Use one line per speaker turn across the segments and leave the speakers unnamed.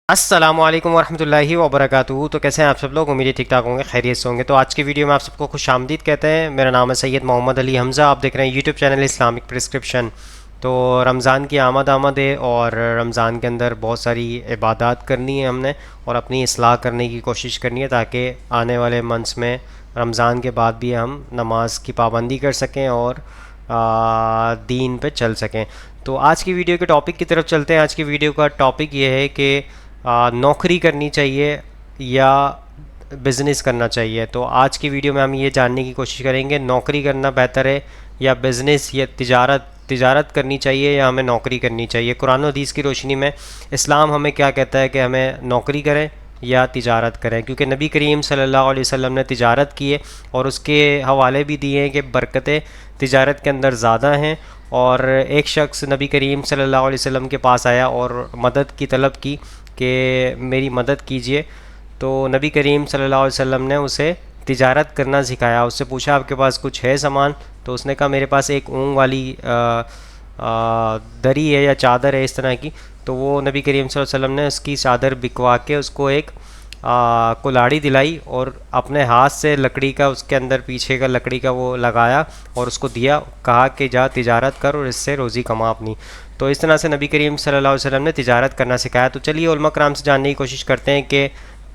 अस्सलामु अलैकुम वरहमतुल्लाहि वबरकातुहू। तो कैसे हैं आप सब लोग? उम्मीद है ठीक ठाक होंगे, खैरियत से होंगे। तो आज की वीडियो में आप सबको खुश आमदीद कहते हैं। मेरा नाम है सैयद मोहम्मद अली हमज़ा। आप देख रहे हैं यूट्यूब चैनल इस्लामिक प्रिस्क्रिप्शन। तो रमज़ान की आमद है और रमज़ान के अंदर बहुत सारी इबादत करनी है हमने और अपनी इस्लाह करने की कोशिश करनी है ताकि आने वाले मंथ्स में रमज़ान के बाद भी हम नमाज की पाबंदी कर सकें और दीन पे चल सकें। तो आज की वीडियो के टॉपिक की तरफ चलते हैं। आज की वीडियो का टॉपिक ये है कि नौकरी करनी चाहिए या बिज़नेस करना चाहिए। तो आज की वीडियो में हम ये जानने की कोशिश करेंगे नौकरी करना बेहतर है या बिज़नेस या तिजारत करनी चाहिए या हमें नौकरी करनी चाहिए। कुरान और हदीस की रोशनी में इस्लाम हमें क्या कहता है कि हमें नौकरी करें या तिजारत करें, क्योंकि नबी करीम सल्लल्लाहु अलैहि वसल्लम ने तिजारत की है और उसके हवाले भी दिए हैं कि बरकतें तिजारत के अंदर ज़्यादा हैं। और एक शख्स नबी करीम सल्लल्लाहु अलैहि वसल्लम के पास आया और मदद की तलब की कि मेरी मदद कीजिए। तो नबी करीम सल्लल्लाहु अलैहि वसल्लम ने उसे तिजारत करना सिखाया। उससे पूछा आपके पास कुछ है सामान? तो उसने कहा मेरे पास एक ऊन वाली दरी है या चादर है इस तरह की। तो वो नबी करीम सल्लल्लाहु अलैहि वसल्लम ने उसकी चादर बिकवा के उसको एक कुल्हाड़ी दिलाई और अपने हाथ से लकड़ी का उसके अंदर पीछे का लकड़ी का वो लगाया और उसको दिया, कहा कि जा तिजारत कर और इससे रोज़ी कमा अपनी। तो इस तरह से नबी करीम सल्लल्लाहु अलैहि वसल्लम ने तिजारत करना सिखाया। तो चलिए उलमा कराम से जानने की कोशिश करते हैं कि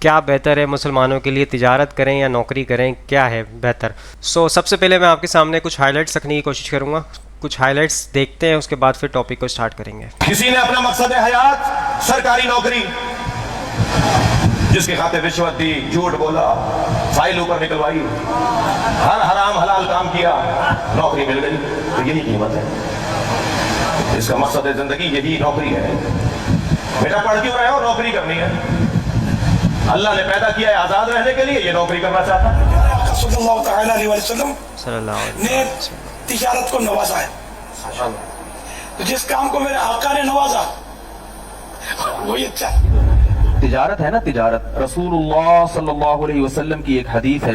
क्या बेहतर है मुसलमानों के लिए, तिजारत करें या नौकरी करें, क्या है बेहतर। सबसे पहले मैं आपके सामने कुछ हाइलाइट्स रखने की कोशिश करूँगा। कुछ हाइलाइट्स देखते हैं, उसके बाद फिर टॉपिक को स्टार्ट करेंगे।
किसी ने अपना मकसद हयात सरकारी नौकरी, जिसके खाते रिश्वत दी, झूठ बोला, फाइल ऊपर निकलवाई, हर हराम हलाल काम किया, नौकरी मिल गई, तो यही कीमत है। इसका मकसद है जिंदगी, यही नौकरी है। बेटा पढ़ क्यों रहे हो? नौकरी करनी है। अल्लाह ने पैदा किया है आजाद रहने के लिए, ये नौकरी करना चाहता है।
सल्लल्लाहु अलैहि वसल्लम ने तिजारत को नवाजा है। तो जिस काम को मेरे आका ने नवाजा वही अच्छा है।
तिजारत है ना, तिजारत। रसूलुल्लाह सल्लल्लाहु अलैहि वसल्लम की एक हदीस है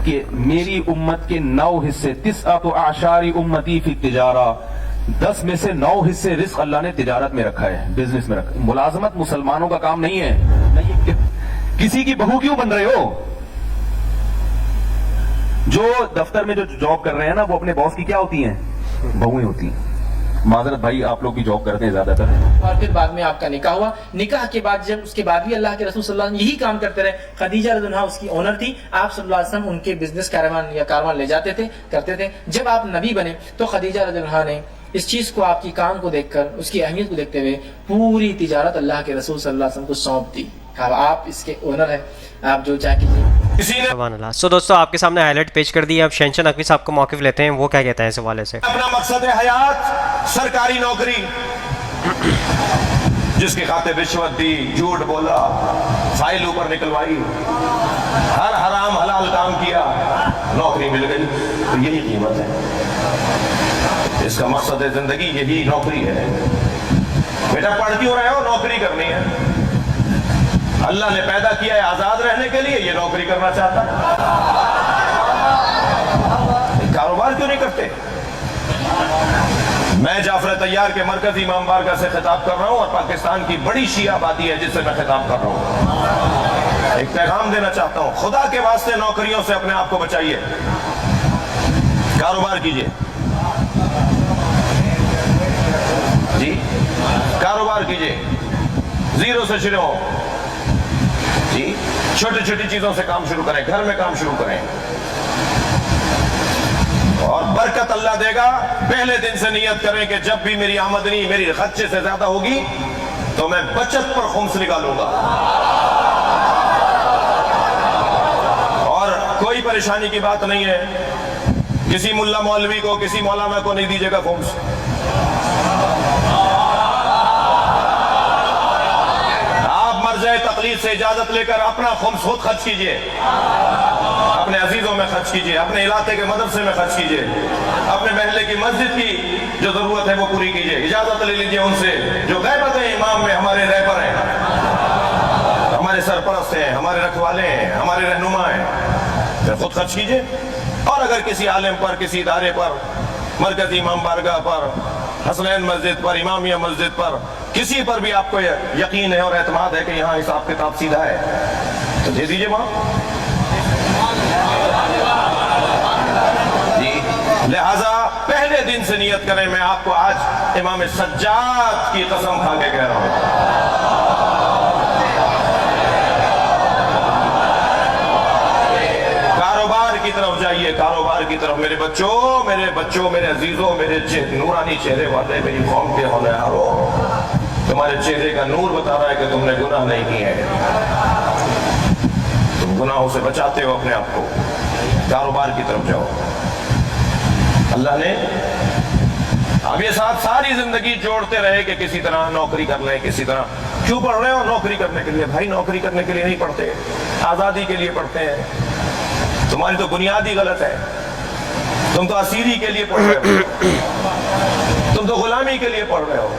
कि मेरी उम्मत के 9 हिस्से, तिस्अतु आशारी उम्मती फी तिजारा, 10 में से 9 हिस्से रिस्क अल्लाह ने तिजारत में रखा है, बिजनेस में रखा है। मुलाजमत मुसलमानों का काम नहीं है। नहीं, किसी की बहू क्यों बन रहे हो? जो दफ्तर में जो जॉब कर रहे हैं ना, वो अपने बॉस की क्या होती हैं? बहुएं होती हैं। माजरत भाई, आप लोग भी जॉब करते हैं ज्यादातर।
और फिर बाद में आपका निकाह हुआ। निकाह के बाद जब उसके बाद भी अल्लाह के रसूल सल्लल्लाहु अलैहि वसल्लम यही काम करते रहे। खदीजा रज़ियल्लाहु अन्हा उसकी ओनर थी। आप सल्लल्लाहु अलैहि वसल्लम उनके बिजनेस कारवान ले जाते थे, करते थे। जब आप नबी बने तो खदीजा रज़ियल्लाहु अन्हा ने इस चीज को, आपकी काम को देखकर, उसकी अहमियत को देखते हुए पूरी तिजारत अल्लाह के रसूल सल्लल्लाहु अलैहि वसल्लम को सौंप दी। आप इसके ओनर हैं, आप जो चाहे कीजिए।
सुभान अल्लाह। दोस्तों आपके सामने हाईलाइट पेश कर दी। अब शहनशाह नकवी साहब को मौक़िफ़ लेते हैं, वो क्या कहते हैं इस हवाले से।
अपना मकसद हयात सरकारी नौकरी, जिसके खाते रिश्वत दी, झूठ बोला, फाइल ऊपर निकलवाई, हर हराम हलाल काम किया, नौकरी मिल गई, तो यही कीमत है। इसका मकसद है जिंदगी, यही नौकरी है। बेटा पढ़ क्यों रहे हो? नौकरी करनी है। अल्लाह ने पैदा किया है आजाद रहने के लिए, ये नौकरी करना चाहता है। कारोबार क्यों नहीं करते? मैं जाफर तैयार के मरकजी इमाम बारगाह से खिताब कर रहा हूं और पाकिस्तान की बड़ी शिया आबादी है जिससे मैं खिताब कर रहा हूं। एक पैगाम देना चाहता हूं, खुदा के वास्ते नौकरियों से अपने आप को बचाइए, कारोबार कीजिए जी, कारोबार कीजिए, जीरो से शुरू हो जी। छोटी छोटी चीजों से काम शुरू करें, घर में काम शुरू करें और बरकत अल्लाह देगा। पहले दिन से नियत करें कि जब भी मेरी आमदनी मेरी खर्चे से ज्यादा होगी तो मैं बचत पर खुम्स निकालूंगा। और कोई परेशानी की बात नहीं है, किसी मुल्ला मौलवी को, किसी मौलाना को नहीं दीजिएगा खुम्स। तकलीफ से इजाजत लेकर अपना खुम्स खुद खर्च कीजिए, अपने अजीजों में खर्च कीजिए, अपने इलाके के मदरसे में खर्च कीजिए, अपने महल्ले की मस्जिद की जो जरूरत है वो पूरी कीजिए। इजाजत ले लीजिए उनसे जो गैबत है इमाम में हमारे रहबर हैं, हमारे सरपरस्त हैं, हमारे रखवाले हैं, हमारे रहनुमा हैं, फिर खुद खर्च कीजिए। और अगर किसी आलिम पर, किसी इदारे पर, मरकजी इमाम बारगाह पर हसनैन मस्जिद पर, इमामिया मस्जिद पर, किसी पर भी आपको यकीन है और एतमाद है कि यहाँ हिसाब किताब सीधा है तो दे दीजिए वहाँ जी। लिहाजा पहले दिन से नियत करें, मैं आपको आज इमाम सज्जाद की कसम खा के कह रहा हूँ, की तरफ जाइए, कारोबार की तरफ। मेरे बच्चों, मेरे अजीजों, मेरे नूरानी चेहरे वाले, मेरी कौम के होनहारों, तुम्हारे चेहरे का नूर बता रहा है कि तुमने गुनाह नहीं किए हैं, तुम गुनाहों से बचाते हो अपने आप को। कारोबार की तरफ जाओ। अल्लाह ने अब ये साथ सारी जिंदगी जोड़ते रहे कि किसी तरह नौकरी कर लें, किसी तरह। क्यों पढ़ रहे हो? नौकरी करने के लिए। भाई नौकरी करने के लिए नहीं पढ़ते, आजादी के लिए पढ़ते हैं। तुम्हारी तो बुनियाद ही गलत है। तुम तो असीरी के लिए पढ़ रहे हो, तुम तो गुलामी के लिए पढ़ रहे हो।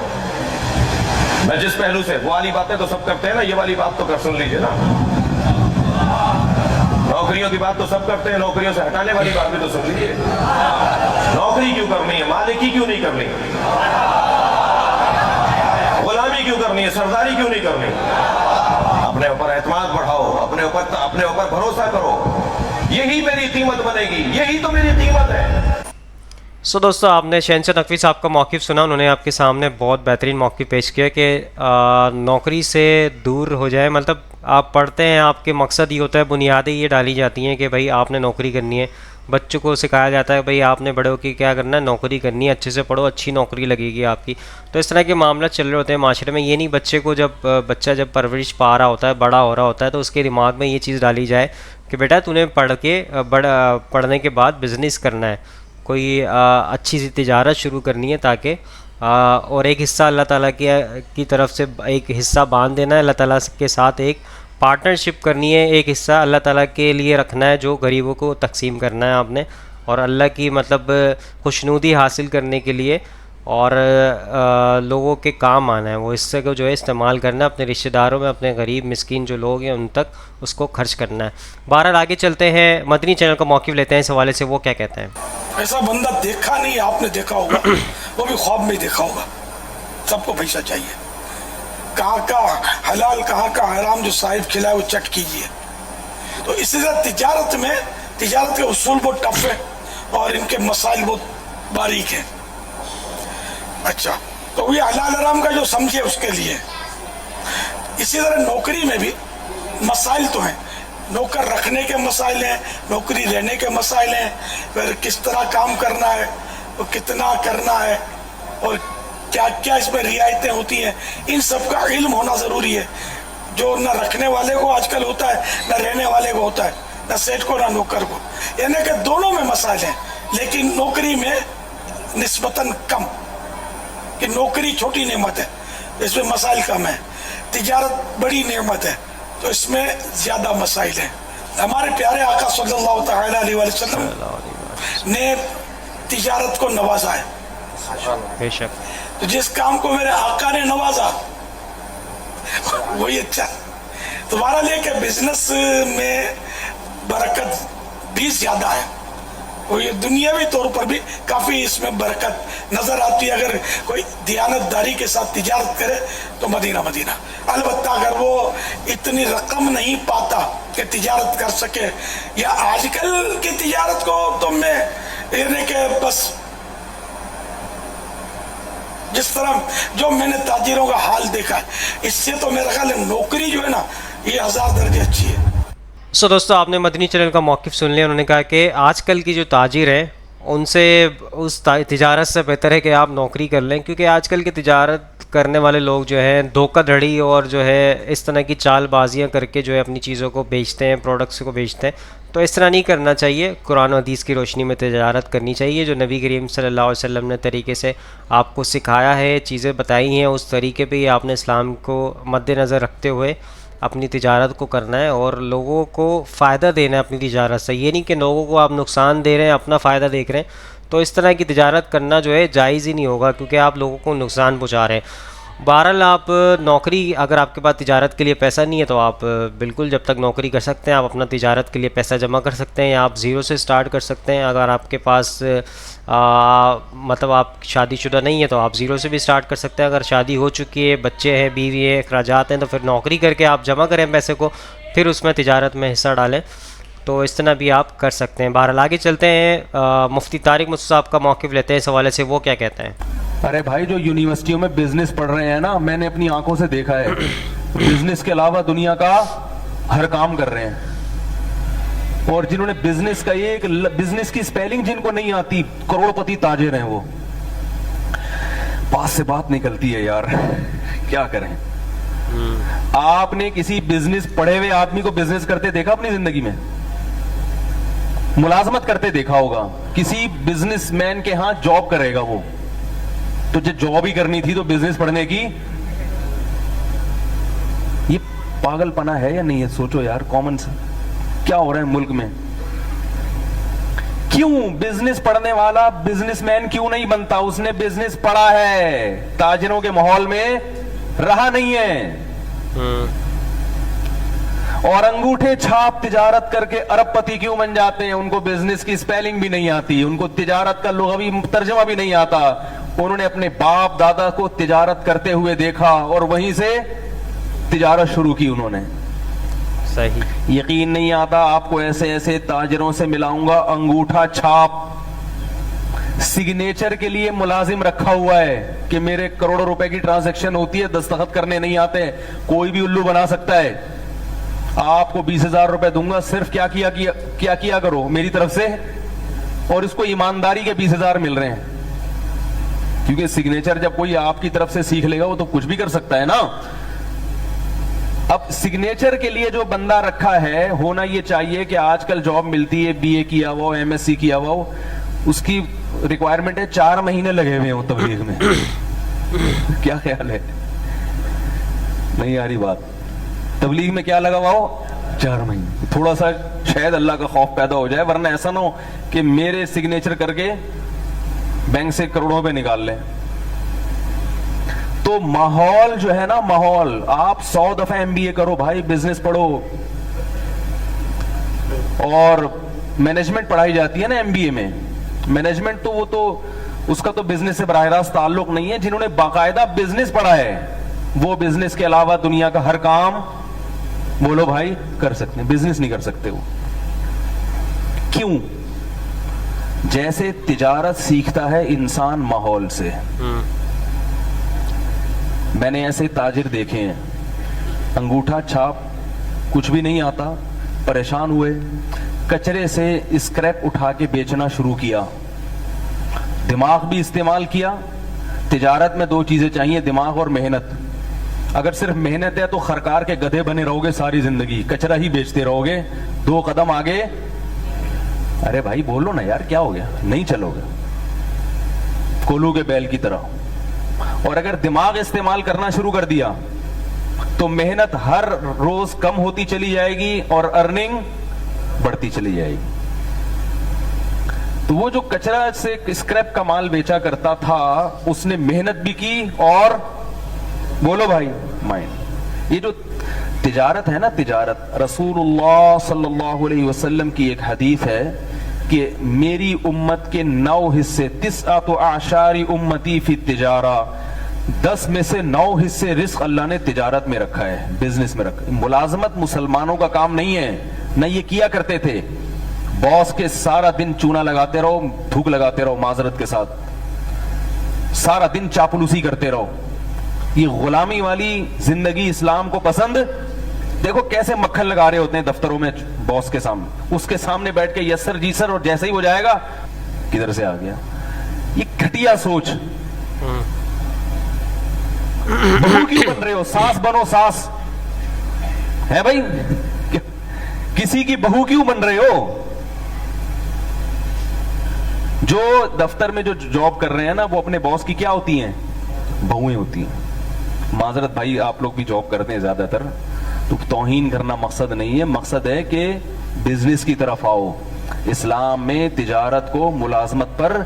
मैं जिस पहलू से, वो वाली बातें तो सब करते हैं ना, ये वाली बात तो कर सुन लीजिए ना। नौकरियों की बात तो सब करते हैं, नौकरियों से हटाने वाली बात भी तो सुन लीजिए। नौकरी क्यों करनी है? मालिकी क्यों नहीं करनी? गुलामी क्यों करनी है? सरदारी क्यों नहीं करनी? अपने ऊपर एतमाद बढ़ाओ, अपने ऊपर भरोसा करो। यही मेरी कीमत बनेगी, यही तो मेरी कीमत है।
दोस्तों, आपने शहनशाह नकवी साहब का मौक़िफ़ सुना। उन्होंने आपके सामने बहुत बेहतरीन मौक़िफ़ पेश किया कि नौकरी से दूर हो जाए। मतलब आप पढ़ते हैं, आपके मकसद ये होता है, बुनियादें ये डाली जाती हैं कि भाई आपने नौकरी करनी है। बच्चों को सिखाया जाता है भाई आपने बड़े होकर क्या करना है, नौकरी करनी है, अच्छे से पढ़ो, अच्छी नौकरी लगेगी आपकी। तो इस तरह के मामला चल रहे होते हैं माशरे में। ये नहीं बच्चे को बच्चा जब परवरिश पा रहा होता है, बड़ा हो रहा होता है, तो उसके दिमाग में ये चीज़ डाली जाए कि बेटा तूने पढ़ने के बाद बिज़नेस करना है, कोई अच्छी सी तिजारत शुरू करनी है, ताकि और एक हिस्सा अल्लाह ताला की तरफ से एक हिस्सा बांध देना है, अल्लाह ताला के साथ एक पार्टनरशिप करनी है, एक हिस्सा अल्लाह ताला के लिए रखना है जो गरीबों को तकसीम करना है आपने, और अल्लाह की मतलब खुशनुदी हासिल करने के लिए और लोगों के काम आना है। वो हिस्से को जो है इस्तेमाल करना है अपने रिश्तेदारों में, अपने गरीब मिस्कीन जो लोग हैं उन तक उसको खर्च करना है। बहरहाल आगे चलते हैं, मदनी चैनल का मौक़िफ़ लेते हैं इस हवाले से। वो क्या कहते हैं?
ऐसा बंदा देखा नहीं, आपने देखा होगा, वो भी ख्वाब में देखा होगा। सबको पैसा चाहिए, कहाँ का हलाल कहाँ का हराम जो साहिब खिलाए वो चट कीजिए। तो इसी तरह तिजारत के उसूल बहुत टफ है और इनके मसाइल बहुत बारीक हैं। अच्छा, तो ये हलाल हराम का जो समझे उसके लिए। इसी तरह नौकरी में भी मसाइल तो हैं, नौकर रखने के मसाइल हैं, नौकरी लेने के मसाइल हैं, फिर किस तरह काम करना है, तो कितना करना है, और क्या क्या इसमें रियायतें होती हैं, इन सब का इल्म होना ज़रूरी है, जो न रखने वाले को आजकल होता है, न रहने वाले को होता है, न सेठ को न नौकर को। यानी कि दोनों में मसाइल हैं, लेकिन नौकरी में निस्बतन कम, कि नौकरी छोटी नेमत है, इसमें मसाइल कम है। तिजारत बड़ी नेमत है, तो इसमें ज़्यादा मसाइल हैं। हमारे प्यारे आका सल्लल्लाहु तआला अलैहि वसल्लम ने तिजारत को नवाजा है।
बेशक।
तो जिस काम को मेरे आका ने नवाजा वही अच्छा। तुम्हारा लिए कि बिजनेस में बरकत भी ज्यादा है, और ये दुनियावी तौर पर भी काफी इसमें बरकत नजर आती है। अगर कोई दियानतदारी के साथ तिजारत करे तो मदीना। अलबत्ता अगर वो इतनी रकम नहीं पाता कि तिजारत कर सके, या आजकल की तिजारत को तो मैं यानी कि बस जिस तरह जो मैंने ताजिरों का हाल देखा है, इससे तो मेरा ख्याल है नौकरी जो है ना, ये 1000 दर्जे अच्छी है।
दोस्तों, आपने मदनी चैनल का मौक़िफ़ सुन लिया। उन्होंने कहा कि आजकल की जो ताजिर हैं उनसे उस तिजारत से बेहतर है कि आप नौकरी कर लें, क्योंकि आजकल की तिजारत करने वाले लोग जो हैं धोखाधड़ी और जो है इस तरह की चालबाजियाँ करके जो है अपनी चीज़ों को बेचते हैं, प्रोडक्ट्स को बेचते हैं। तो इस तरह नहीं करना चाहिए। कुरान और हदीस की रोशनी में तिजारत करनी चाहिए, जो नबी करीम सल्लल्लाहु अलैहि वसल्लम ने तरीके से आपको सिखाया है, चीज़ें बताई हैं, उस तरीके पे ही आपने इस्लाम को मद्देनज़र रखते हुए अपनी तिजारत को करना है और लोगों को फ़ायदा देना है अपनी तिजारत से। ये नहीं कि लोगों को आप नुकसान दे रहे हैं, अपना फ़ायदा देख रहे हैं। तो इस तरह की तिजारत करना जो है जायज़ ही नहीं होगा, क्योंकि आप लोगों को नुकसान पहुँचा रहे हैं। بہرحال آپ نوکری اگر آپ کے پاس تجارت کے لیے پیسہ نہیں ہے تو آپ بالکل جب تک نوکری کر سکتے ہیں آپ اپنا تجارت کے لیے پیسہ جمع کر سکتے ہیں یا آپ زیرو سے سٹارٹ کر سکتے ہیں. اگر آپ کے پاس مطلب آپ شادی شدہ نہیں ہے تو آپ زیرو سے بھی سٹارٹ کر سکتے ہیں. اگر شادی ہو چکی ہے, بچے ہیں, بیوی ہے, اخراجات ہیں, تو پھر نوکری کر کے آپ جمع کریں پیسے کو, پھر اس میں تجارت میں حصہ ڈالیں, تو اس طرح بھی آپ کر سکتے ہیں. بہرحال آگے چلتے ہیں, مفتی طارق مسعود صاحب کا موقف لیتے ہیں اس حوالے سے, وہ کیا کہتے ہیں.
ارے بھائی جو یونیورسٹیوں میں بزنس پڑھ رہے ہیں نا, میں نے اپنی آنکھوں سے دیکھا ہے, بزنس کے علاوہ دنیا کا ہر کام کر رہے ہیں. اور جنہوں نے بزنس کا ایک بزنس کی سپیلنگ جن کو نہیں آتی, کروڑ پتی تاجر ہیں وہ. پاس سے بات نکلتی ہے یار, کیا کریں. آپ نے کسی بزنس پڑھے ہوئے آدمی کو بزنس کرتے دیکھا اپنی زندگی میں؟ ملازمت کرتے دیکھا ہوگا. کسی بزنس مین کے ہاں جاب کرے گا وہ, تو جاب ہی کرنی تھی تو بزنس پڑھنے کی, یہ پاگل پنا ہے یا نہیں ہے؟ سوچو یار, کامن سے کیا ہو رہا ہے ملک میں. کیوں بزنس پڑھنے والا بزنس مین کیوں نہیں بنتا؟ اس نے بزنس پڑھا ہے, تاجروں کے ماحول میں رہا نہیں ہے. اور انگوٹھے چھاپ تجارت کر کے ارب پتی کیوں بن جاتے ہیں؟ ان کو بزنس کی سپیلنگ بھی نہیں آتی, ان کو تجارت کا لغوی ترجمہ بھی نہیں آتا. انہوں نے اپنے باپ دادا کو تجارت کرتے ہوئے دیکھا اور وہیں سے تجارت شروع کی انہوں نے.
صحیح.
یقین نہیں آتا آپ کو ایسے ایسے تاجروں سے ملاؤں گا, انگوٹھا چھاپ سگنیچر کے لیے ملازم رکھا ہوا ہے کہ میرے کروڑوں روپے کی ٹرانزیکشن ہوتی ہے, دستخط کرنے نہیں آتے, کوئی بھی الو بنا سکتا ہے. آپ کو 20,000 روپے دوں گا, صرف کیا کیا کرو میری طرف سے, اور اس کو ایمانداری کے 20,000 مل رہے ہیں. کیونکہ سگنیچر جب کوئی آپ کی طرف سے سیکھ لے گا وہ تو کچھ بھی کر سکتا ہے نا. اب سگنیچر کے لیے جو بندہ رکھا ہے, ہونا یہ چاہیے کہ آج کل جاب ملتی ہے, بی اے کیا ہوا ہو, ایم ایس سی کیا ہوا ہو, اس کی ریکوائرمنٹ ہے 4 مہینے لگے ہوئے ہوں تبلیغ میں. کیا خیال ہے؟ نہیں آ رہی بات. تبلیغ میں کیا لگا ہوا ہو؟ 4 مہینے. تھوڑا سا شاید اللہ کا خوف پیدا ہو جائے, ورنہ ایسا نہ ہو کہ میرے سگنیچر کر کے بینک سے کروڑوں پہ نکال لیں. تو ماحول جو ہے نا, ماحول, آپ 100 دفعہ ایم بی اے کرو بھائی, بزنس پڑھو, اور مینجمنٹ پڑھائی جاتی ہے نا ایم بی اے میں. مینجمنٹ تو وہ تو اس کا تو بزنس سے براہ راست تعلق نہیں ہے. جنہوں نے باقاعدہ بزنس پڑھا ہے وہ بزنس کے علاوہ دنیا کا ہر کام بولو بھائی کر سکتے ہیں, بزنس نہیں کر سکتے وہ. کیوں؟ جیسے تجارت سیکھتا ہے انسان ماحول سے. میں نے ایسے تاجر دیکھے ہیں, انگوٹھا چھاپ کچھ بھی نہیں آتا, پریشان ہوئے, کچرے سے اسکریپ اٹھا کے بیچنا شروع کیا, دماغ بھی استعمال کیا. تجارت میں 2 چیزیں چاہیے, دماغ اور محنت. اگر صرف محنت ہے تو خرکار کے گدھے بنے رہو گے ساری زندگی, کچرا ہی بیچتے رہو گے, 2 قدم آگے. ارے بھائی بولو نا یار, کیا ہو گیا؟ نہیں چلو گے, کولو کے بیل کی طرح. اور اگر دماغ استعمال کرنا شروع کر دیا تو محنت ہر روز کم ہوتی چلی جائے گی اور ارننگ بڑھتی چلی جائے گی. تو وہ جو کچرا سے اسکریپ کا مال بیچا کرتا تھا, اس نے محنت بھی کی اور بولو بھائی مائنڈ. یہ جو تجارت ہے نا, تجارت, رسول اللہ صلی اللہ علیہ وسلم کی ایک حدیث ہے کہ میری امت کے 9 حصے, 9 اعشار امتی فی التجارہ, 10 میں سے 9 حصے رزق اللہ نے تجارت میں رکھا ہے, بزنس میں رکھا ہے. ملازمت مسلمانوں کا کام نہیں ہے, نہ یہ کیا کرتے تھے. باس کے سارا دن چونا لگاتے رہو, تھوک لگاتے رہو, معذرت کے ساتھ سارا دن چاپلوسی کرتے رہو. یہ غلامی والی زندگی اسلام کو پسند. دیکھو کیسے مکھن لگا رہے ہوتے ہیں دفتروں میں باس کے سامنے, اس کے سامنے بیٹھ کے یس سر جی سر, اور جیسے ہی وہ جائے گا کدھر سے آ گیا. یہ گھٹیا سوچ. بہو کیوں بن رہے ہو؟ ساس بنو, ساس ہے بھائی, کسی کی بہو کیوں بن رہے ہو؟ جو دفتر میں جو جاب کر رہے ہیں نا, وہ اپنے باس کی کیا ہوتی ہیں؟ بہویں ہوتی ہیں. معذرت بھائی, آپ لوگ بھی جاب کرتے ہیں زیادہ تر, تو توہین کرنا مقصد نہیں ہے, مقصد ہے کہ بزنس کی طرف آؤ. اسلام میں تجارت کو ملازمت پر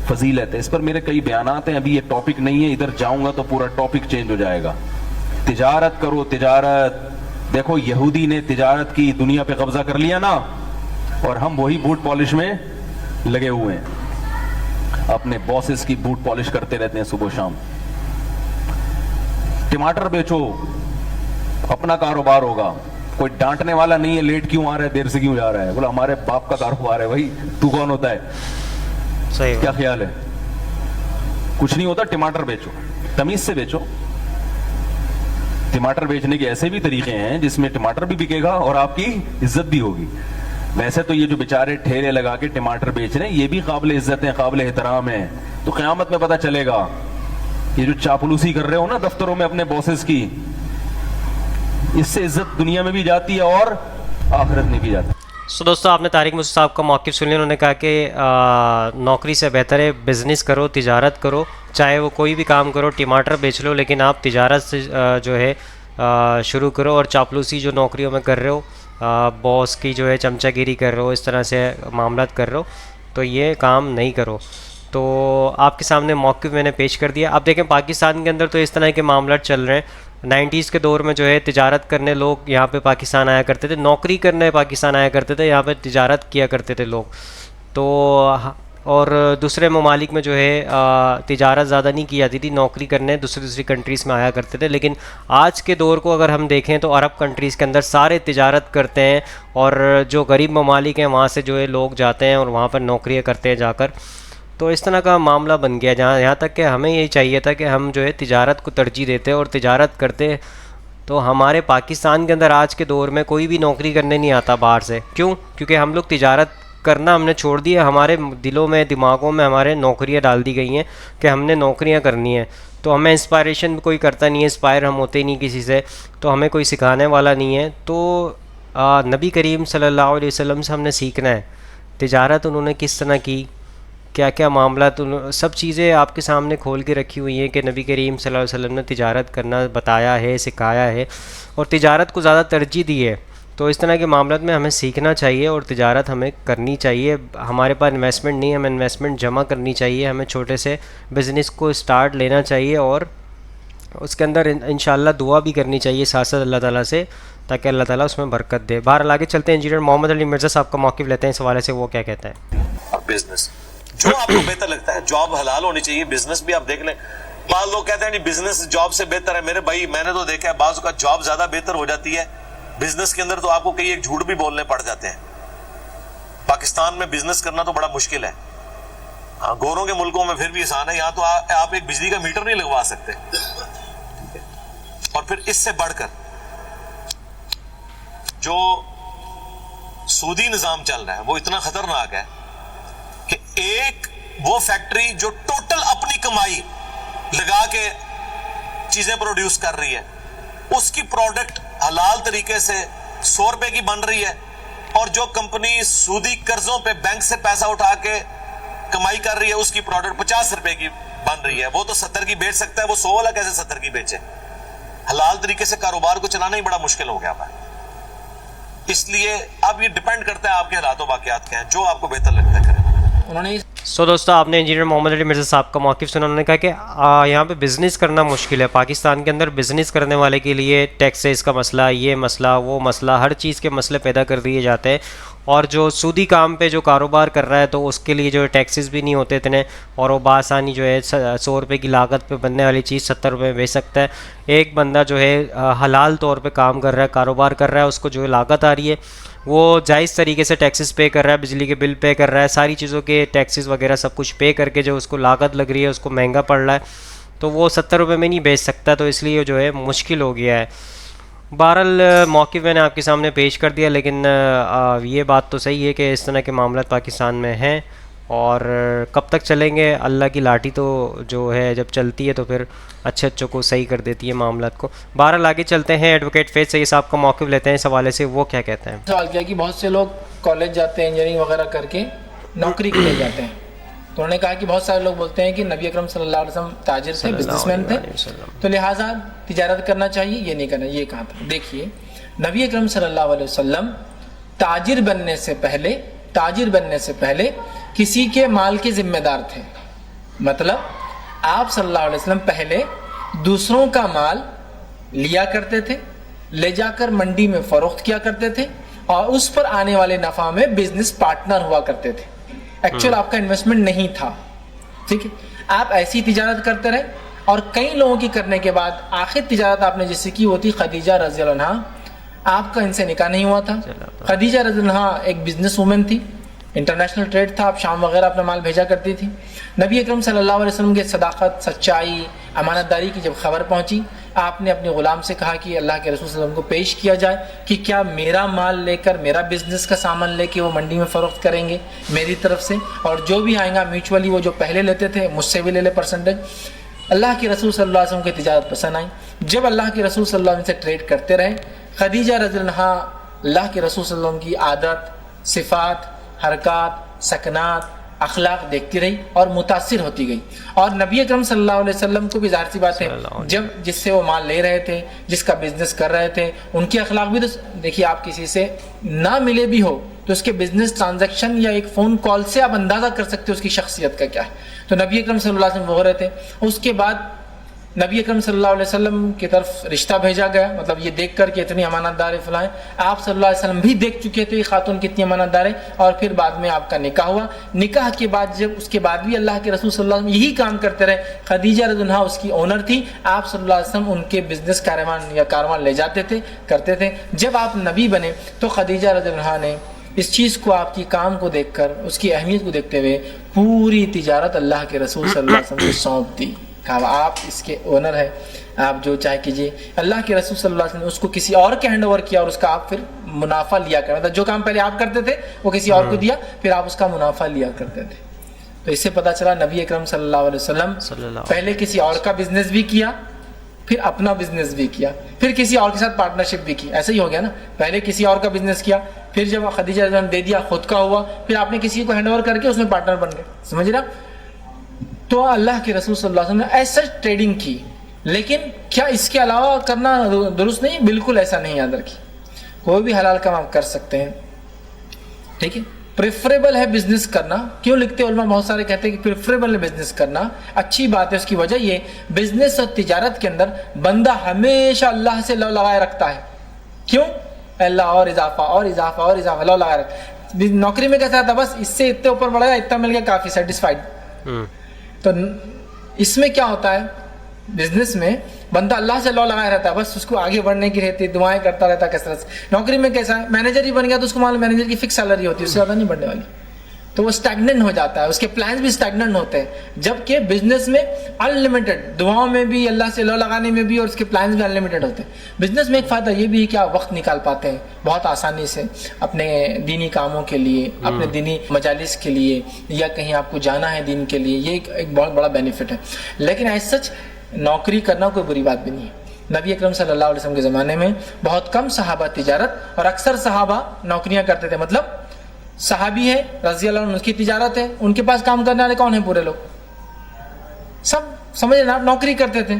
फजीलत है। इस पर मेरे कई बयानात हैं, अभी ये टॉपिक नहीं है, इधर जाऊंगा तो पूरा टॉपिक चेंज हो जाएगा। तिजारत करो, तिजारत। देखो यहूदी ने तिजारत की, दुनिया पे कब्जा कर लिया ना, और हम वही बूट पॉलिश में लगे हुए हैं, अपने बॉसेस की बूट पॉलिश करते रहते हैं सुबह शाम। टमाटर बेचो, अपना कारोबार होगा, कोई डांटने वाला नहीं है, लेट क्यों आ रहा है, देर से क्यों जा रहा है, बोला हमारे बाप का कारोबार है भाई, तू कौन होता है,
सही
क्या ख्याल है। कुछ नहीं होता, टमाटर बेचो, तमीज से बेचो। टमाटर बेचने के ऐसे भी तरीके हैं जिसमें टमाटर भी बिकेगा और आपकी इज्जत भी होगी। वैसे तो ये जो बेचारे ठेले लगा के टमाटर बेच रहे हैं ये भी काबिल इज्जत है, काबिल एहतराम है। तो क़यामत में पता चलेगा, ये जो चापलूसी कर रहे हो ना दफ्तरों में अपने बॉसेस की, इससे इज्जत दुनिया में भी जाती है और आखिरत में भी जाती है।
सो दोस्तों, आपने तारिक मुझसे साहब का मौक़िफ़ सुन लिया। उन्होंने कहा कि नौकरी से बेहतर है बिज़नेस करो, तिजारत करो, चाहे वो कोई भी काम करो, टमाटर बेच लो, लेकिन आप तिजारत से जो है शुरू करो। और चापलूसी जो नौकरियों में कर रहे हो, बॉस की जो है चमचागिरी कर रहे हो, इस तरह से मामलात कर रहे हो, तो ये काम नहीं करो। तो आपके सामने मौक़िफ़ मैंने पेश कर दिया। अब देखें पाकिस्तान के अंदर तो इस तरह के मामलात चल रहे हैं। 90s के दौर में जो है तिजारत करने लोग यहाँ पे पाकिस्तान आया करते थे, नौकरी करने पाकिस्तान आया करते थे, यहाँ पे तिजारत किया करते थे लोग। तो और दूसरे ममालिक में जो है तिजारत ज़्यादा नहीं की जाती थी, नौकरी करने दूसरी कंट्रीज़ में आया करते थे। लेकिन आज के दौर को अगर हम देखें तो अरब कंट्रीज़ के अंदर सारे तिजारत करते हैं, और जो गरीब ममालिक हैं वहाँ से जो है लोग जाते हैं और वहाँ पर नौकरियाँ करते हैं जाकर। तो इस तरह का मामला बन गया, जहाँ यहाँ तक कि हमें यही चाहिए था कि हम जो है तिजारत को तरजीह देते और तिजारत करते। तो हमारे पाकिस्तान के अंदर आज के दौर में कोई भी नौकरी करने नहीं आता बाहर से। क्यों? क्योंकि हम लोग तिजारत करना हमने छोड़ दिया। हमारे दिलों में, दिमागों में हमारे नौकरियाँ डाल दी गई हैं कि हमने नौकरियाँ करनी हैं। तो हमें इंस्पायरेशन कोई करता नहीं है, इंस्पायर हम होते ही नहीं किसी से, तो हमें कोई सिखाने वाला नहीं है। तो नबी करीम सल्लल्लाहु अलैहि वसल्लम से हमने सीखना है तिजारत उन्होंने किस तरह की, क्या क्या मामला, तो सब चीज़ें आपके सामने खोल के रखी हुई हैं कि नबी करीम सल्लल्लाहु अलैहि वसल्लम ने तिजारत करना बताया है, सिखाया है और तिजारत को ज़्यादा तरजीह दी है। तो इस तरह के मामलों में हमें सीखना चाहिए और तिजारत हमें करनी चाहिए। हमारे पास इन्वेस्टमेंट नहीं है, हमें इन्वेस्टमेंट जमा करनी चाहिए, हमें छोटे से बिज़नेस को स्टार्ट लेना चाहिए और उसके अंदर इंशाअल्लाह दुआ भी करनी चाहिए साथ साथ अल्लाह ताला से, ताकि अल्लाह ताला उसमें बरकत दे। बाहर आगे चलते हैं, इंजीनियर मोहम्मद अली मिर्ज़ा साहब का मौक़िफ़ लेते हैं इस हवाले से, वो क्या कहते हैं।
अब बिजनेस जो आपको बेहतर लगता है, जॉब हलाल होनी चाहिए, बिजनेस भी आप देख लें। बाद लोग कहते हैं नहीं बिजनेस जॉब से बेहतर है। मेरे भाई मैंने तो देखा है बाज़ का जॉब ज्यादा बेहतर हो जाती है, बिजनेस के अंदर तो आपको कई एक झूठ भी बोलने पड़ जाते हैं। पाकिस्तान में बिजनेस करना तो बड़ा मुश्किल है। हाँ, गोरों के मुल्कों में फिर भी आसान है, यहाँ तो आप एक बिजली का मीटर नहीं लगवा सकते। और फिर इससे बढ़कर जो सूदी निजाम चल रहा है वो इतना खतरनाक है कि एक वो फैक्ट्री जो टोटल अपनी कमाई लगा के चीजें प्रोड्यूस कर रही है, उसकी प्रोडक्ट हलाल तरीके से 100 रुपए की बन रही है, और जो कंपनी सूदी कर्जों पे बैंक से पैसा उठा के कमाई कर रही है उसकी प्रोडक्ट 50 रुपए की बन रही है। वो तो 70 की बेच सकता है, वो 100 वाला कैसे 70 की बेचे। हलाल तरीके से कारोबार को चलाना ही बड़ा मुश्किल हो गया है। इसलिए अब ये डिपेंड करता है आपके हालात वाक़यात क्या है, जो आपको बेहतर लगता है करें।
उन्होंने
सो दोस्तों, आपने इंजीनियर मोहम्मद अली मिर्ज़ा साहब का मौक़िफ़ सुना। उन्होंने कहा कि यहाँ पे बिज़नेस करना मुश्किल है। पाकिस्तान के अंदर बिज़नेस करने वाले के लिए टैक्सेस का मसला, ये मसला, वो मसला, हर चीज़ के मसले पैदा कर दिए जाते हैं। और जो सूदी काम पे जो कारोबार कर रहा है तो उसके लिए जो टैक्सेस भी नहीं होते इतने, और वो बासानी जो है 100 रुपये की लागत पे बनने वाली चीज़ 70 रुपये में बेच सकता है। एक बंदा जो है हलाल तौर पे काम कर रहा है, कारोबार कर रहा है, उसको जो है लागत आ रही है, वो जायज़ तरीके से टैक्सेस पे कर रहा है, बिजली के बिल पे कर रहा है, सारी चीज़ों के टैक्सेस वगैरह सब कुछ पे करके जो उसको लागत लग रही है उसको महंगा पड़ रहा है, तो वो 70 रुपये में नहीं बेच सकता। तो इसलिए जो है मुश्किल हो गया है। बहरहाल मौक़िफ़ मैंने आपके सामने पेश कर दिया, लेकिन ये बात तो सही है कि इस तरह के मामला पाकिस्तान में हैं और कब तक चलेंगे। अल्लाह की लाठी तो जो है जब चलती है तो फिर अच्छे को सही कर देती है मामलात को। बहरहाल आगे चलते हैं, एडवोकेट फैज़ सईद साहब का मौक़िफ़ लेते हैं इस हवाले से, वो क्या कहते हैं।
सवाल किया कि बहुत से लोग कॉलेज जाते हैं, इंजीनियरिंग वगैरह करके नौकरी के लिए जाते हैं, तो उन्होंने कहा कि बहुत सारे लोग बोलते हैं कि नबी अकरम सल्लल्लाहु अलैहि वसल्लम ताजिर थे, बिजनेसमैन थे, तो लिहाजा तिजारत करना चाहिए, ये नहीं करना। ये कहा था, देखिए नबी अकरम सल्लल्लाहु अलैहि वसल्लम ताजिर बनने से पहले किसी के माल के जिम्मेदार थे। मतलब आप सल्लल्लाहु अलैहि वसल्लम पहले दूसरों का माल लिया करते थे, ले जाकर मंडी में फरोख्त किया करते थे और उस पर आने वाले नफा में बिजनेस पार्टनर हुआ करते थे। एक्चुअल आपका इन्वेस्टमेंट नहीं था, ठीक है। आप ऐसी तिजारत करते रहे और कई लोगों की करने के बाद आखिर तिजारत आपने जैसे की होती खदीजा रज़ी अल्लाह अन्हा, आपका इनसे निकाह नहीं हुआ था। खदीजा रज़ी अल्लाह अन्हा एक बिजनेस वूमेन थी, इंटरनेशनल ट्रेड था, आप शाम वगैरह अपना माल भेजा करती थी। नबी अकरम सल्लल्लाहु अलैहि वसल्लम के सदाकत, सच्चाई, अमानतदारी की जब खबर पहुंची, आपने अपने गुलाम से कहा कि अल्लाह के रसूल सल्लल्लाहु अलैहि वसल्लम को पेश किया जाए कि क्या मेरा माल लेकर, मेरा बिजनेस का सामान लेके वो मंडी में फ़रोख्त करेंगे मेरी तरफ से, और जो भी आएगा म्यूचुअली वो जो पहले लेते थे मुझसे भी ले ले परसेंटेज। अल्लाह के रसूल सल्लल्लाहु अलैहि वसल्लम की तिजारत पसंद आई। जब अल्लाह के रसूल सल्लल्लाहु अलैहि वसल्लम से ट्रेड करते रहे, खदीजा रज़ी अल्लाह अन्हा अल्लाह के रसूल सल्लल्लाहु अलैहि वसल्लम की आदत, सिफ़ात, हरकात, सकनात, अखलाक देखती रही और मुतासिर होती गई। और नबी अकरम सल्लल्लाहु अलैहि वसल्लम को भी ज़ाहिर सी बात है, जब जिससे वो माल ले रहे थे, जिसका बिजनेस कर रहे थे, उनके अखलाक भी तो देखिए, आप किसी से ना मिले भी हो तो उसके बिजनेस ट्रांजैक्शन या एक फ़ोन कॉल से आप अंदाज़ा कर सकते हो उसकी शख्सियत का क्या है। तो नबी अकरम सल्लल्लाहु अलैहि वसल्लम वो हो रहे थे। उसके बाद नबी अकरम सल्लल्लाहु अलैहि वसल्लम की तरफ रिश्ता भेजा गया, मतलब ये देख कर के इतनी अमानतदार फलाएं, आप सल्लल्लाहु अलैहि वसल्लम भी देख चुके थे खातून कितनी अमानतदार है, और फिर बाद में आपका निकाह हुआ। निकाह के बाद जब उसके बाद भी अल्लाह के रसूल सल्लल्लाहु अलैहि वसल्लम यही काम करते रहे। खदीजा रज़ी अल्लाह अन्हा उसकी ओनर थी, आप सल्लल्लाहु अलैहि वसल्लम उनके बिजनेस कारवान ले जाते थे, करते थे। जब आप नबी बने तो खदीजा रज़ी अल्लाह अन्हा ने इस चीज़ को, आपकी काम को देखकर, उसकी अहमियत को देखते हुए पूरी तिजारत अल्लाह के रसूल सल्लल्लाहु अलैहि वसल्लम को सौंप दी। कहा आप इसके ओनर है, आप जो चाहे कीजिए। अल्लाह के रसूल सल्लल्लाहु अलैहि वसल्लम ने उसको किसी और के हैंड ओवर किया और उसका आप फिर मुनाफा लिया करते, मतलब जो काम पहले आप करते थे वो किसी और को दिया, फिर आप उसका मुनाफा लिया करते थे। तो इससे पता चला नबी अकरम सल्लल्लाहु अलैहि वसल्लम पहले किसी और का बिजनेस भी किया, फिर अपना बिजनेस भी किया, फिर किसी और के साथ पार्टनरशिप भी की। ऐसा ही हो गया ना, पहले किसी और का बिजनेस किया, फिर जब खदीजा रज़ी अल्लाह अन्हा दे दिया, खुद का हुआ, फिर आपने किसी को हैंड ओवर करके उसमें पार्टनर बन गए, समझ रहे आप। तो अल्लाह के रसूल सल्लल्लाहु अलैहि वसल्लम ने ऐसा ट्रेडिंग की, लेकिन क्या इसके अलावा करना दुरुस्त नहीं? बिल्कुल ऐसा नहीं, याद रखिए। कोई भी हलाल काम आप कर सकते हैं, ठीक है। प्रेफरेबल है बिजनेस करना। क्यों लिखते उलमा बहुत सारे कहते हैं कि प्रेफरेबल है बिजनेस करना, अच्छी बात है। उसकी वजह ये, बिजनेस और तिजारत के अंदर बंदा हमेशा अल्लाह से लव लगाए रखता है। क्यों? अल्लाह और इजाफा और इजाफा और इजाफा, लव लगाए रखता। नौकरी में कैसा था, बस इससे इतने ऊपर बढ़ा, इतना मिल गया, काफी सेटिस्फाइड। तो इसमें क्या होता है, बिजनेस में बंदा अल्लाह से लौ लगाया रहता है, बस उसको आगे बढ़ने की रहती है, दुआएं करता रहता है कसरत से। नौकरी में कैसा है, मैनेजर ही बन गया तो उसको मालूम मैनेजर की फिक्स सैलरी होती है, उससे ज़्यादा नहीं बढ़ने वाली, तो वो स्टैग्नेंट हो जाता है, उसके प्लान्स भी स्टैग्नेंट होते हैं। जबकि बिजनेस में अनलिमिटेड, दुआओं में भी, अल्लाह से लौ लगाने में भी, और उसके प्लान्स भी अनलिमिटेड होते हैं। बिजनेस में एक फ़ायदा ये भी है कि आप वक्त निकाल पाते हैं बहुत आसानी से अपने दीनी कामों के लिए, अपने दीनी मजालिस के लिए, या कहीं आपको जाना है दीन के लिए, ये एक बहुत बड़ा बेनिफिट है। लेकिन ऐसा सच नौकरी करना कोई बुरी बात भी नहीं है। नबी अकरम सल्लल्लाहु अलैहि वसल्लम के ज़माने में बहुत कम सहाबा तिजारत, और अक्सर सहाबा नौकरियां करते थे। मतलब सहाबी है रज़ी अल्लाह अन्हु, उसकी तिजारत है, उनके पास काम करने वाले कौन है? पूरे लोग, सब समझ रहे आप, नौकरी करते थे,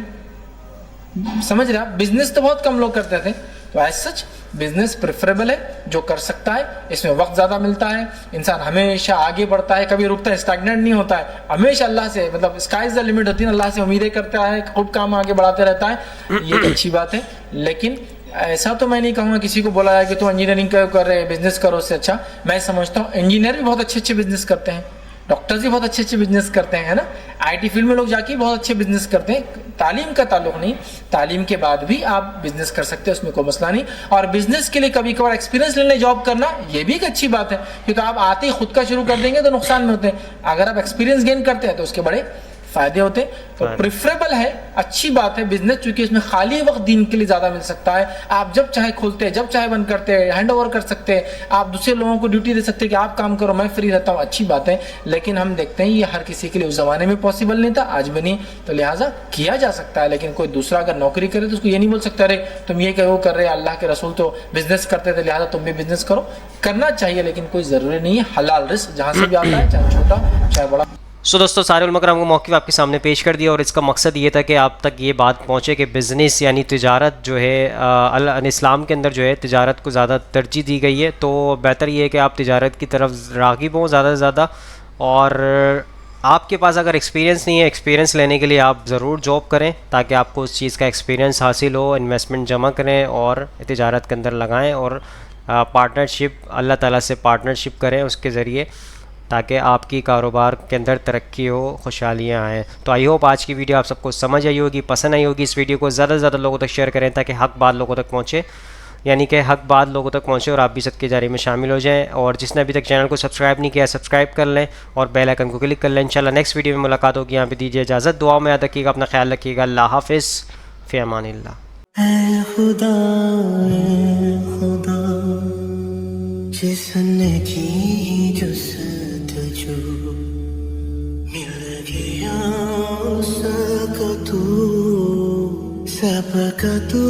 समझ रहे आप। बिजनेस तो बहुत कम लोग करते थे। तो एज सच बिजनेस प्रेफरेबल है, जो कर सकता है, इसमें वक्त ज़्यादा मिलता है, इंसान हमेशा आगे बढ़ता है, कभी रुकता है, स्टैग्नेंट नहीं होता है, हमेशा अल्लाह से, मतलब स्काई इज द लिमिट होती है, अल्लाह से उम्मीदें करता है, खुद काम आगे बढ़ाते रहता है, ये एक अच्छी बात है। लेकिन ऐसा तो मैं नहीं कहूँगा किसी को बोला जाए कि तो इंजीनियरिंग कर रहे बिजनेस करो, उससे अच्छा। मैं समझता हूँ इंजीनियर भी बहुत अच्छे अच्छे बिजनेस करते हैं, डॉक्टर्स भी बहुत अच्छे अच्छे बिजनेस करते हैं, है ना। आईटी फील्ड में लोग जाके बहुत अच्छे बिजनेस करते हैं। तालीम का ताल्लुक नहीं, तालीम के बाद भी आप बिजनेस कर सकते हैं, उसमें कोई मसला नहीं। और बिजनेस के लिए कभी कभार एक्सपीरियंस लेने जॉब करना, ये भी एक अच्छी बात है, क्योंकि आप आते ही खुद का शुरू कर देंगे तो नुकसान में होते हैं। अगर आप एक्सपीरियंस गेन करते हैं तो उसके बड़े फायदे होते हैं। तो प्रेफरेबल है, अच्छी बात है बिजनेस, चूंकि इसमें खाली वक्त दीन के लिए ज़्यादा मिल सकता है। आप जब चाहे खोलते हैं, जब चाहे बंद करते हैं, हैंड ओवर कर सकते हैं, आप दूसरे लोगों को ड्यूटी दे सकते हैं कि आप काम करो, मैं फ्री रहता हूँ, अच्छी बात है। लेकिन हम देखते हैं ये हर किसी के लिए उस ज़माने में पॉसिबल नहीं था, आज भी नहीं, तो लिहाजा किया जा सकता है। लेकिन कोई दूसरा अगर नौकरी करे तो उसको ये नहीं बोल सकता अरे तुम ये वो कर रहे हैं, अल्लाह के रसूल तो बिजनेस करते थे लिहाजा तुम भी बिजनेस करो। करना चाहिए, लेकिन कोई ज़रूरी नहीं है। हलाल रिस्क जहाँ से भी आता है, चाहे छोटा चाहे बड़ा।
दोस्तों सारे उलमा कराम को मौक़िफ़ आपके सामने पेश कर दिया, और इसका मकसद ये था कि आप तक ये बात पहुँचे कि बिज़नेस यानी तिजारत जो है इस्लाम के अंदर जो है तिजारत को ज़्यादा तरजीह दी गई है। तो बेहतर ये है कि आप तिजारत की तरफ राग़िब हों ज़्यादा से ज़्यादा, और آپ کے پاس اگر ایکسپیرینس نہیں ہے، ایکسپیرینس لینے کے لیے آپ ضرور جاب کریں تاکہ آپ کو اس چیز کا ایکسپیرینس حاصل ہو، انویسٹمنٹ جمع کریں اور تجارت کے اندر لگائیں، اور پارٹنرشپ اللہ تعالیٰ سے پارٹنرشپ کریں اس کے ذریعے، تاکہ آپ کی کاروبار کے اندر ترقی ہو، خوشحالیاں آئیں۔ تو آئی ہوپ آج کی ویڈیو آپ سب کو سمجھ آئی ہوگی، پسند آئی ہوگی۔ اس ویڈیو کو زیادہ سے زیادہ لوگوں تک شیئر کریں تاکہ حق بات لوگوں تک پہنچے، یعنی کہ حق بات لوگوں تک پہنچے اور آپ بھی صدقے جاری میں شامل ہو جائیں۔ اور جس نے ابھی تک چینل کو سبسکرائب نہیں کیا سبسکرائب کر لیں اور بیل آئکن کو کلک کر لیں۔ انشاءاللہ نیکسٹ ویڈیو میں ملاقات ہوگی، یہاں پہ دیجیے اجازت، دعا میں یاد رکھیے گا، اپنا خیال رکھیے گا، اللہ حافظ، فی امان اللہ۔
اے خدا جس نے کی جستجو مل گیا اس کا تو سب کا تو